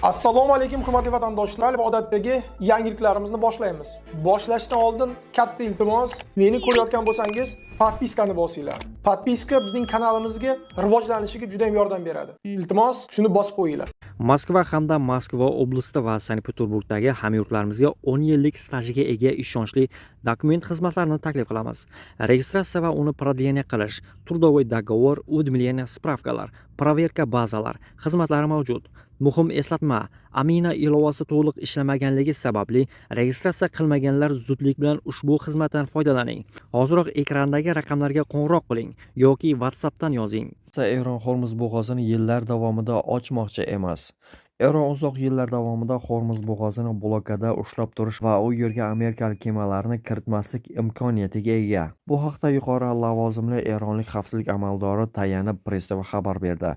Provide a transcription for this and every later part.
Assalomu alaykum hurmatli vatandoshlar va odatdagi yangiliklarimizni boshlaymiz. Boshlashdan oldin katta iltimos, meni ko'rayotgan bo'lsangiz, podpiskani bosinglar. Podpiska bizning kanalimizga rivojlanishiga juda ham yordam beradi. Iltimos, shuni bosib qo'yinglar. Moskva hamda Moskva oblasti va Sankt-Peterburgdagi hamyurtlarimizga 10 yillik stajiga ega ishonchli dokument xizmatlarini taklif qilamiz. Registratsiya va uni продление qilish, трудовой договор, уведомление, spravkalar, проверка bazalar xizmatlari mavjud. Muhim eslatma, Amina ilovasi to'liq ishlamaganligi sababli registratsiya qilmaganlar zudlik bilan ushbu xizmatdan foydalaning. Hoziroq ekrandagi raqamlarga qo'ng'iroq qiling yoki WhatsAppdan yozing. Eron Hormuz bo'g'ozini yillar davomida ochmoqchi emas. Eron uzoq yillar davomida Hormuz bo'g'ozini blokada ushlab turish va u yerga amerikalik kemalarni kiritmaslik imkoniyatiga ega. Bu haqda yuqori lavozimli eronlik xavfsizlik amaldori tayanib press-TV xabar berdi.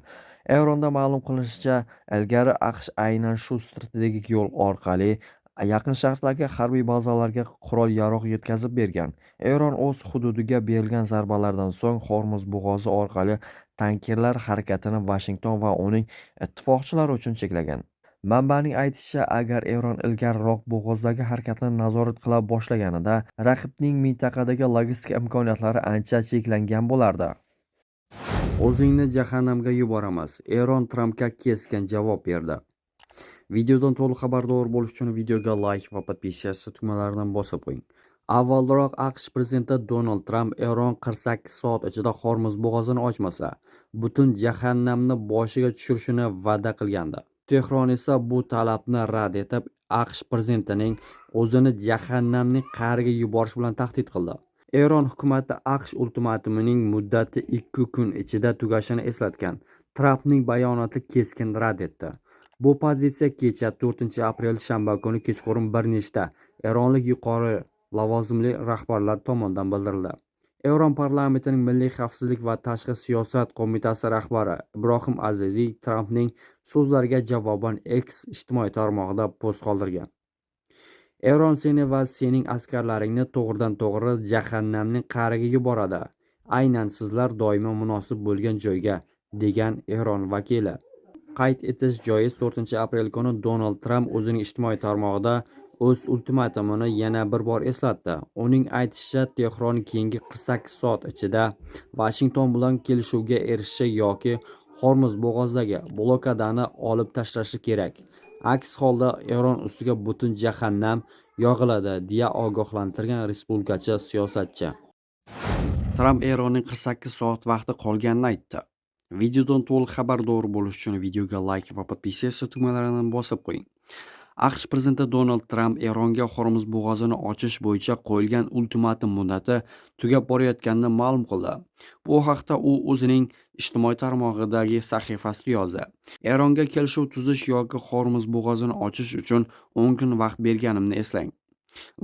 Eronda ma'lum qilinishicha, ilgari AQSh aynan shu strategik yo'l orqali Yaqin Sharqdagi harbiy bazalarga qurol-yarog' yetkazib bergan. Eron o'z hududiga berilgan zarbalardan so'ng Hormuz bo'g'ozi orqali tankerlar harakatini Vashington va uning ittifoqchilari uchun cheklagan. Manbaning aytishicha, agar Eron ilgariroq bo'g'ozdagi harakatni nazorat qila boshlaganida, raqibning mintaqadagi logistika imkoniyatlari ancha cheklangan bo'lardi. O'zingni jahannamga yuboramiz. Eron Trampga keskin javob berdi. Videodan to'liq xabardor bo'lish uchun videoga like va podpisatsiya tugmalaridan bosib qo'ying. Avvalroq AQSh prezidenti Donald Tramp Eron 48 soat ichida Hormuz bo'g'ozini ochmasa, butun jahannamni boshiga tushirishini va'da qilgandi. Tehron esa bu talabni rad etib, AQSh prezidentining o'zini jahannamning qa'riga yuborish bilan tahdid qildi. Eron hukumati AQSh ultimatumining muddati 2 kun ichida tugashini eslatgan. Trampning bayonoti keskin rad etdi. Bu pozitsiya kecha 4-aprel shanba kuni kechqurun bir nechta eronlik yuqori lavozimli rahbarlar tomonidan bildirildi. Eron parlamentining Milliy xavfsizlik va tashqi siyosat qo'mitasi rahbari Ibrohim Aziziy Trampning so'zlariga javoban X ijtimoiy tarmog'ida post qoldirgan. Eron seni va sening askarlaringni to'g'ridan-to'g'ri jahannamning qa'riga yuboradi. Aynan sizlar doimo munosib bo'lgan joyga, degan Eron vakili. Qayd etish joiz, 4-aprel kuni Donald Tramp o'zining ijtimoiy tarmog'ida o'z ultimatumini yana bir bor eslatdi. Uning aytishicha, Tehron keyingi 48 soat ichida Vashington bilan kelishuvga erishishi yoki Hormuz bo'g'ozidagi blokadani olib tashlashi kerak. Aks holda Eron ustiga butun jahannam yog'iladi, deya ogohlantirgan respublikachi siyosatchi. Tramp Eronning 48 soat vaqti qolganini aytdi. Videodan to'liq xabardor bo'lish uchun videoga like va podpisatsiya tugmalaridan bosib qo'ying. AQSh prezidenti Donald Tramp Eronga Hormuz bo'g'ozini ochish bo'yicha qo'yilgan ultimatum muddati tugab borayotganini ma'lum qildi. Bu haqda u o'zining ijtimoiy tarmog'idagi sahifasida yozdi. Eronga kelishuv tuzish yoki Hormuz bo'g'ozini ochish uchun 10 kun vaqt berganimni eslang.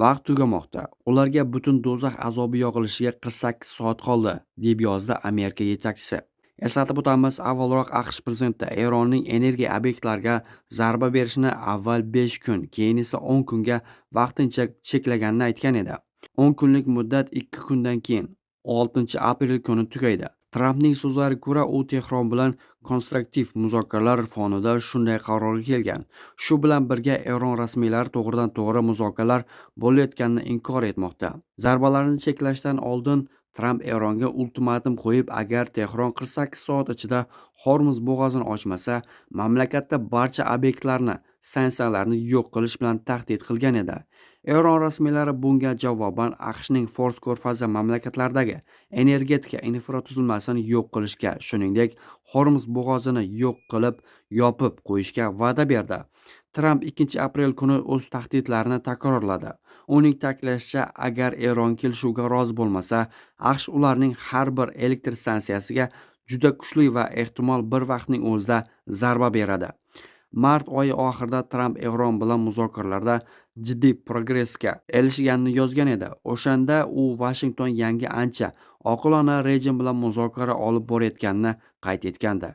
Vaqt tugamoqda. Ularga butun do'zax azobi yog'ilishiga 48 soat qoldi, deb yozdi Amerika yetakchisi. Eslatib o'tamiz, avvalroq AQSh prezidenti Eronning energiya obyektlariga zarba berishini avval 5 kun, keyin esa 10 kunga vaqtincha cheklaganini aytgan edi. 10 kunlik muddat 2 kundan keyin 6-aprel kuni tugaydi. Trampning so'zlariga ko'ra, u Tehron bilan konstruktiv muzokaralar fonida shunday qarorga kelgan. Shu bilan birga Eron rasmiylari to'g'ridan-to'g'ri muzokaralar bo'layotganini inkor etmoqda. Zarbalarni cheklashdan oldin Tramp Eronga ultimatum qo'yib, agar Tehron 48 soat ichida Hormuz bo'g'ozini ochmasa, mamlakatda barcha obyektlarni, stansiyalarni yo'q qilish bilan tahdid qilgan edi. Eron rasmiylari bunga javoban AQShning Fors ko'rfazi mamlakatlaridagi energetika infratuzilmasini yo'q qilishga, shuningdek, Hormuz bo'g'ozini yo'q qilib, yopib qo'yishga va'da berdi. Tramp 2-aprel kuni o'z tahdidlarini takrorladi. Uning ta'kidlashicha, agar Eron kelishuvga rozi bo'lmasa, AQSh ularning har bir elektr stansiyasiga juda kuchli va ehtimol bir vaqtning o'zida zarba beradi. Mart oyi oxirida Tramp Eron bilan muzokaralarda jiddiy progressga erishganini yozgan edi. O'shanda u Vashington yangi ancha oqilona rejim bilan muzokara olib borayotganini qayd etgandi.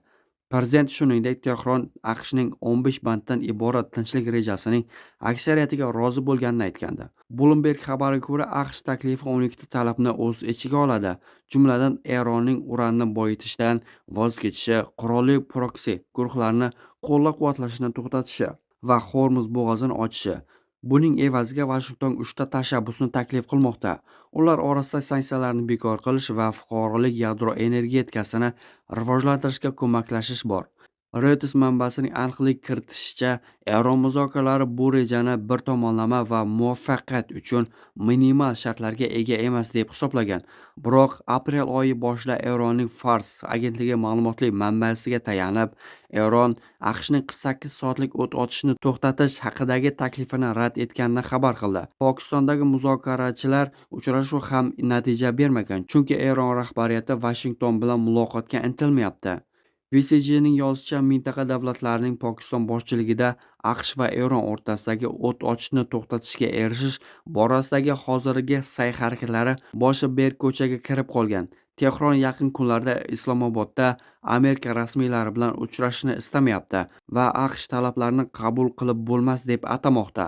Prezident shuningdek, Tehron AQShning 15 banddan iborat tinchlik rejasining aksariyatiga rozi bo'lganini aytgandi. Bloomberg xabariga ko'ra, AQSh taklifi 12 ta talabni o'z ichiga oladi, jumladan Eronning uranni boyitishdan voz kechishi, qurolli proksi guruhlarni qo'llab-quvvatlashni to'xtatishi va Hormuz bo'g'ozini ochishi. Buning evaziga Vashington 3 ta tashabbusni taklif qilmoqda. Ular orasida sanksiyalarni bekor qilish va fuqarolik yadro energetikasini rivojlantirishga ko'maklashish bor. Reuters manbasining aniqlik kiritishicha, Eron muzokaralari bu rejani bir tomonlama va muvaffaqiyat uchun minimal shartlarga ega emas deb hisoblagan. Biroq aprel oyi boshida Eronning Fars agentligi ma'lumotli manbasiga tayanib, Eron AQShning 48 soatlik o't ochishni to'xtatish haqidagi taklifini rad etganini xabar qildi. Pokistondagi muzokarachilar uchrashuv ham natija bermagan, chunki Eron rahbariyati Vashington bilan muloqotga intilmayapti. VCG'ning yozishicha, mintaqa davlatlarining Pokiston boshchiligida AQSh va Eron o'rtasidagi o't ochishni to'xtatishga erishish borasidagi hozirgi sa'y-harakatlari boshi berk ko'chaga kirib qolgan. Tehron yaqin kunlarda Islomobodda Amerika rasmiylari bilan uchrashishni istamayapti va AQSh talablarini qabul qilib bo'lmas deb atamoqda.